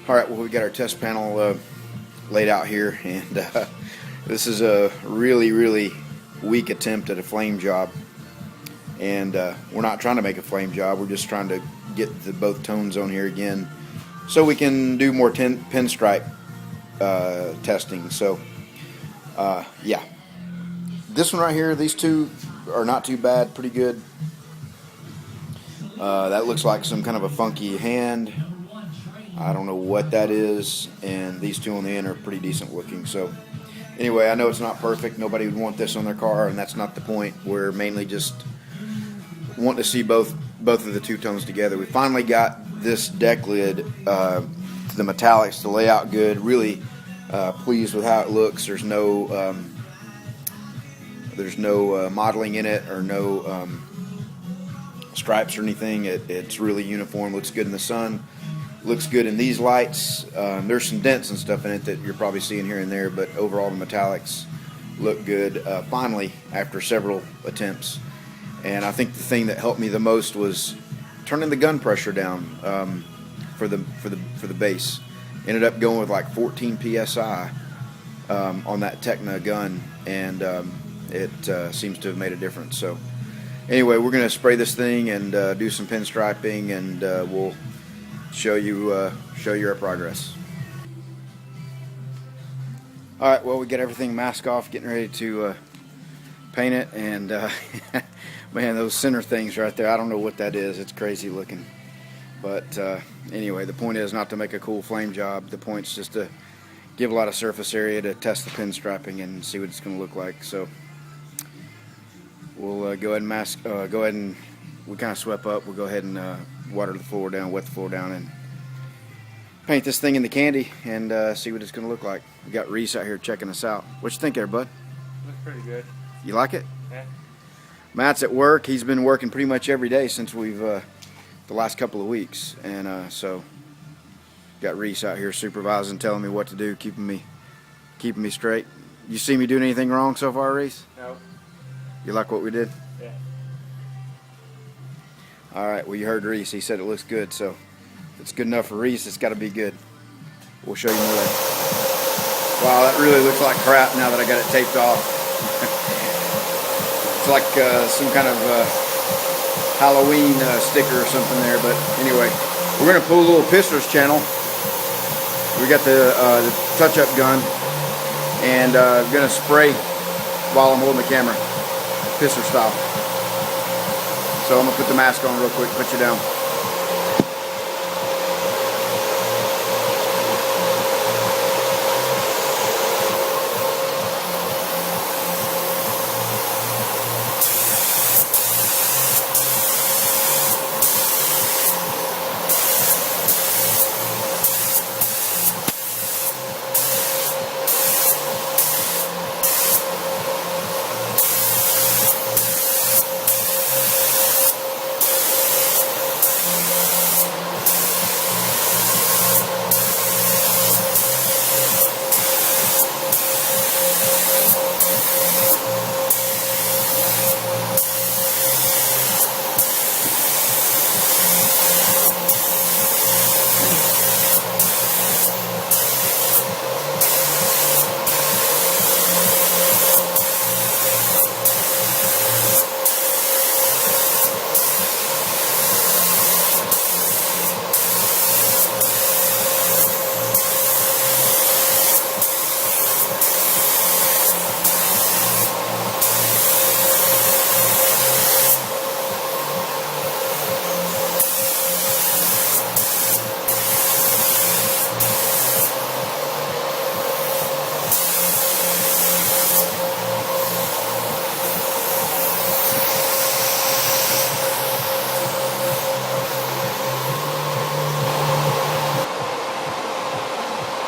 Alright, well, we got our test panel laid out here, and this is a really weak attempt at a flame job. And we're not trying to make a flame job, we're just trying to get both tones on here again so we can do more pinstripe testing. So yeah, this one right here, these two are not too bad, pretty good. That looks like some kind of a funky hand. I don't know what that is, and these two on the end are pretty decent looking. So anyway, I know it's not perfect, nobody would want this on their car, and that's not the point. We're mainly just wanting to see both of the two tones together. We finally got this deck lid, the metallics, to lay out good. Really pleased with how it looks. There's no modeling in it, or no stripes or anything. It's really uniform, looks good in the sun, looks good in these lights. There's some dents and stuff in it that you're probably seeing here and there, but overall the metallics look good finally, after several attempts. And I think the thing that helped me the most was turning the gun pressure down for the bass. Ended up going with like 14 psi on that Techna gun, and it seems to have made a difference. So anyway, we're going to spray this thing and do some pinstriping, and we'll show you our progress. All right, well, we got everything masked off, getting ready to paint it, and man, those center things right there, I don't know what that is. It's crazy looking. But anyway, the point is not to make a cool flame job. The point's just to give a lot of surface area to test the pinstriping and see what it's going to look like. So we'll go ahead and mask. Go ahead and we kind of swept up. We'll go ahead and water the floor down, wet the floor down, and paint this thing in the candy and see what it's going to look like. We got Reese out here checking us out. What you think there, bud? Looks pretty good. You like it? Yeah. Matt's at work. He's been working pretty much every day since we've the last couple of weeks, and so got Reese out here supervising, telling me what to do, keeping me straight. You see me doing anything wrong so far, Reese? No. You like what we did? Yeah. All right. Well, you heard Reese. He said it looks good, so if it's good enough for Reese, it's got to be good. We'll show you more later. Wow, that really looks like crap now that I got it taped off. It's like some kind of Halloween sticker or something there, but anyway, we're going to pull a little Pistols channel. We got the touch-up gun, and I'm going to spray while I'm holding the camera, Pistol style. So I'm going to put the mask on real quick, put you down.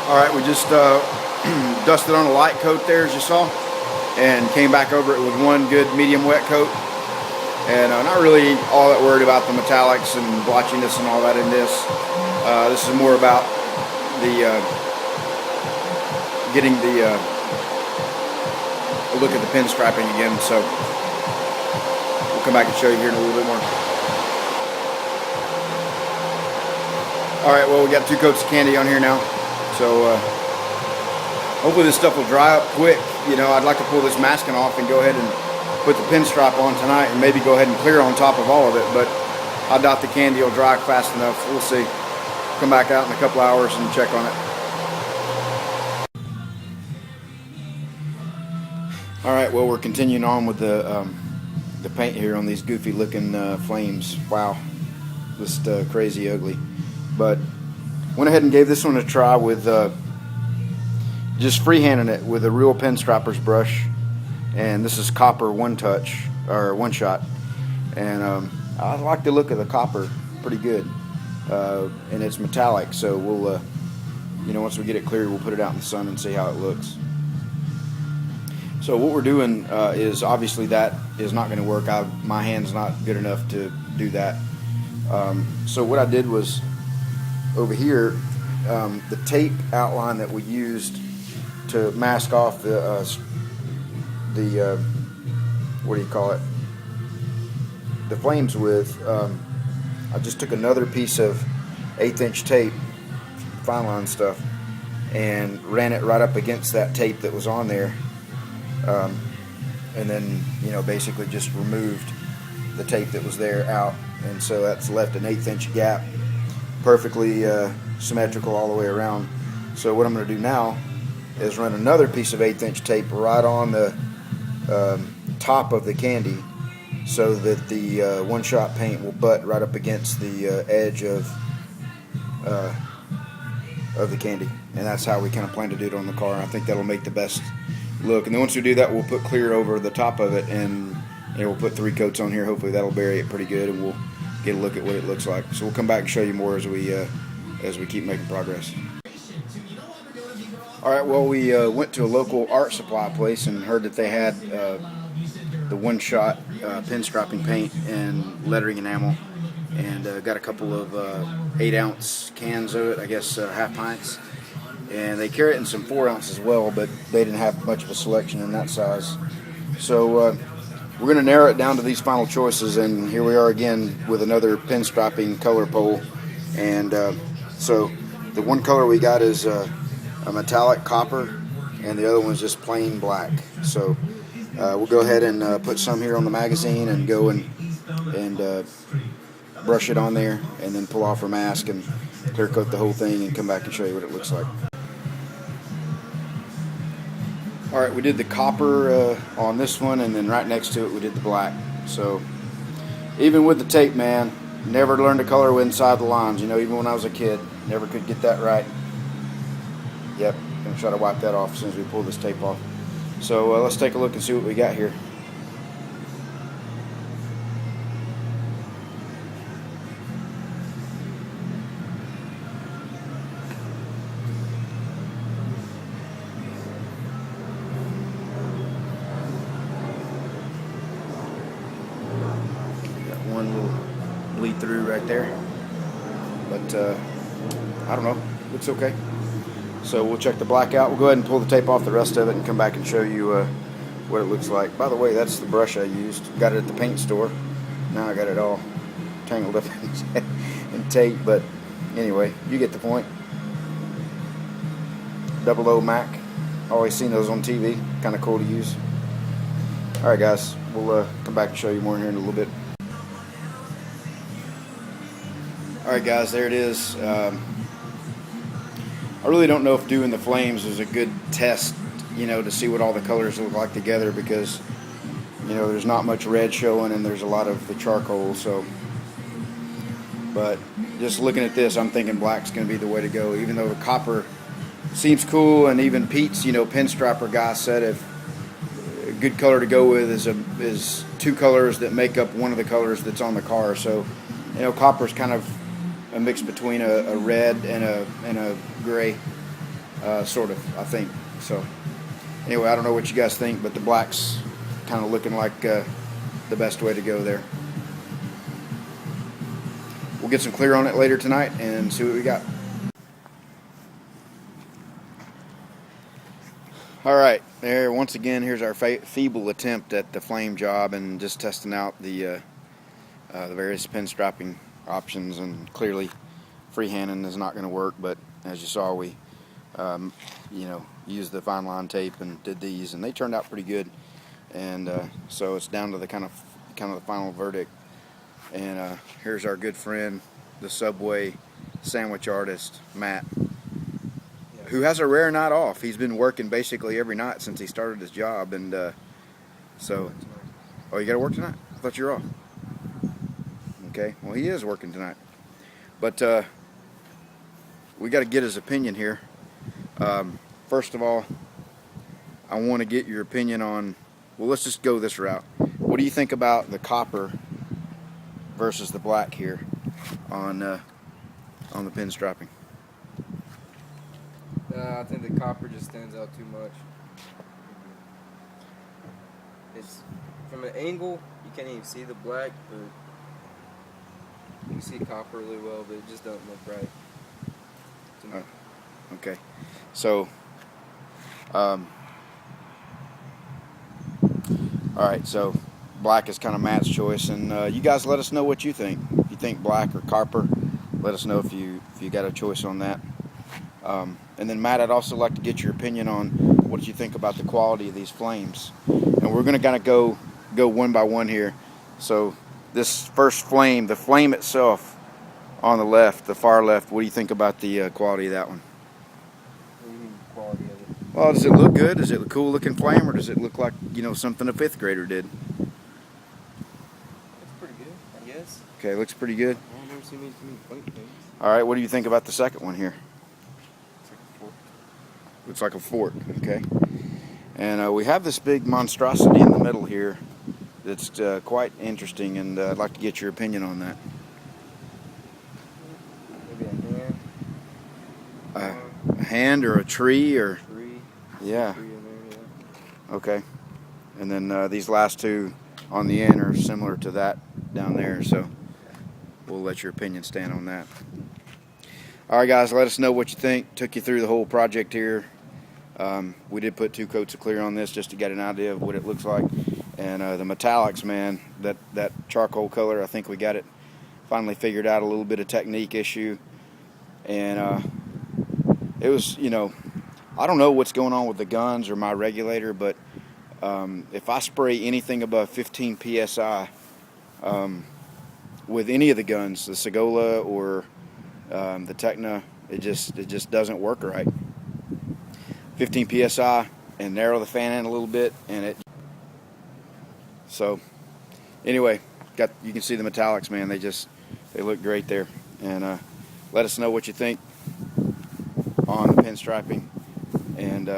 Alright, we just dusted on a light coat there, as you saw, and came back over it with one good medium wet coat. And not really all that worried about the metallics and blotchiness and all that in this. This is more about the getting the look at the pinstriping again. So we'll come back and show you here in a little bit more. Alright, well, we got 2 coats of candy on here now. So, hopefully this stuff will dry up quick. You know, I'd like to pull this masking off and go ahead and put the Pinstripe on tonight and maybe go ahead and clear on top of all of it. But I doubt the candy will dry fast enough. We'll see. Come back out in a couple hours and check on it. Alright, well, we're continuing on with the paint here on these goofy looking flames. Wow, just crazy ugly. But went ahead and gave this one a try with just freehanding it with a real Pinstriper's brush, and this is copper one touch or one shot, and I like the look of the copper pretty good, and it's metallic. So we'll you know, once we get it cleared, we'll put it out in the sun and see how it looks. So what we're doing is obviously that is not going to work. My hand's not good enough to do that. So what I did was over here, the tape outline that we used to mask off the what do you call it? The flames with. I just took another piece of 1/8 inch tape, fine line stuff, and ran it right up against that tape that was on there. And then, you know, basically just removed the tape that was there out, and so that's left an 1/8 inch gap, perfectly symmetrical all the way around. So what I'm going to do now is run another piece of 1/8 inch tape right on the top of the candy, so that the one-shot paint will butt right up against the edge of the candy, and that's how we kind of plan to do it on the car. I think that'll make the best look. And then once we do that, we'll put clear over the top of it, and we'll put 3 coats on here. Hopefully that'll bury it pretty good, and we'll get a look at what it looks like. So we'll come back and show you more as we keep making progress. Alright, well, we went to a local art supply place and heard that they had the one-shot pinstriping paint and lettering enamel, and got a couple of 8-ounce cans of it, I guess half pints. And they carry it in some 4 ounce as well, but they didn't have much of a selection in that size. So we're going to narrow it down to these final choices, and here we are again with another pinstriping color pole. And so the one color we got is a metallic copper, and the other one is just plain black. So we'll go ahead and put some here on the magazine and go and brush it on there, and then pull off our mask and clear coat the whole thing and come back and show you what it looks like. Alright, we did the copper on this one, and then right next to it we did the black. So even with the tape, man, never learned to color inside the lines. You know, even when I was a kid, never could get that right. Yep, gonna try to wipe that off as soon as we pull this tape off. So let's take a look and see what we got here. One will bleed through right there, but I don't know, looks okay. So we'll check the black out. We'll go ahead and pull the tape off the rest of it and come back and show you what it looks like. By the way, that's the brush I used. Got it at the paint store. Now I got it all tangled up in tape, but anyway, you get the point. 00 Mac. Always seen those on TV. Kind of cool to use. Alright guys, we'll come back and show you more here in a little bit. Alright guys, there it is. I really don't know if doing the flames was a good test, you know, to see what all the colors look like together, because, you know, there's not much red showing and there's a lot of the charcoal. So, but just looking at this, I'm thinking black's going to be the way to go, even though the copper seems cool. And even Pete's, you know, pinstriper guy said if a good color to go with is 2 colors that make up one of the colors that's on the car. So, you know, copper's kind of a mix between a red and a gray, sort of, I think. So anyway, I don't know what you guys think, but the black's kind of looking like the best way to go there. We'll get some clear on it later tonight and see what we got. Alright, there once again, here's our feeble attempt at the flame job, and just testing out the various pinstriping options, and clearly freehanding is not going to work, but as you saw, we used the fine line tape and did these, and they turned out pretty good. And so it's down to the kind of the final verdict. And here's our good friend, the Subway sandwich artist, Matt, who has a rare night off. He's been working basically every night since he started his job, and so, oh, you got to work tonight? I thought you were off. Okay, well, he is working tonight, but we got to get his opinion here. First of all, I want to get your opinion on, well, let's just go this route. What do you think about the copper versus the black here on the pinstriping? I think the copper just stands out too much. It's from an angle you can't even see the black, but you can see copper really well, but it just doesn't look right to me. Okay, so all right, so black is kind of Matt's choice, and you guys let us know what you think. If you think black or copper, let us know if you got a choice on that. And then Matt, I'd also like to get your opinion on what you think about the quality of these flames. And we're going to kind of go one by one here. So this first flame, the flame itself on the left, the far left, what do you think about the quality of that one? What do you mean quality of it? Well, does it look good? Is it a cool looking flame, or does it look like, something a 5th grader did? It's pretty good, I guess. Okay, looks pretty good. I've never seen many funny things. All right, what do you think about the second one here? It's like a fork. Looks like a fork, okay. And we have this big monstrosity in the middle here that's quite interesting, and I'd like to get your opinion on that. Maybe a hand. A hand or a tree or? Tree. Yeah. Tree in there, yeah. Okay. And then these last two on the end are similar to that down there, so we'll let your opinion stand on that. All right, guys, let us know what you think. Took you through the whole project here. We did put 2 coats of clear on this just to get an idea of what it looks like. And the metallics, man, that charcoal color, I think we got it finally figured out. A little bit of technique issue. And it was, I don't know what's going on with the guns or my regulator, but if I spray anything above 15 psi with any of the guns, the Segola or the Tecna, it just doesn't work right. 15 psi and narrow the fan end a little bit, and it. So anyway, you can see the metallics, man. They look great there. And let us know what you think on the pinstriping, and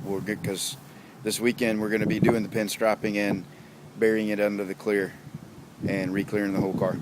we're good, because this weekend we're going to be doing the pinstriping and burying it under the clear and re-clearing the whole car.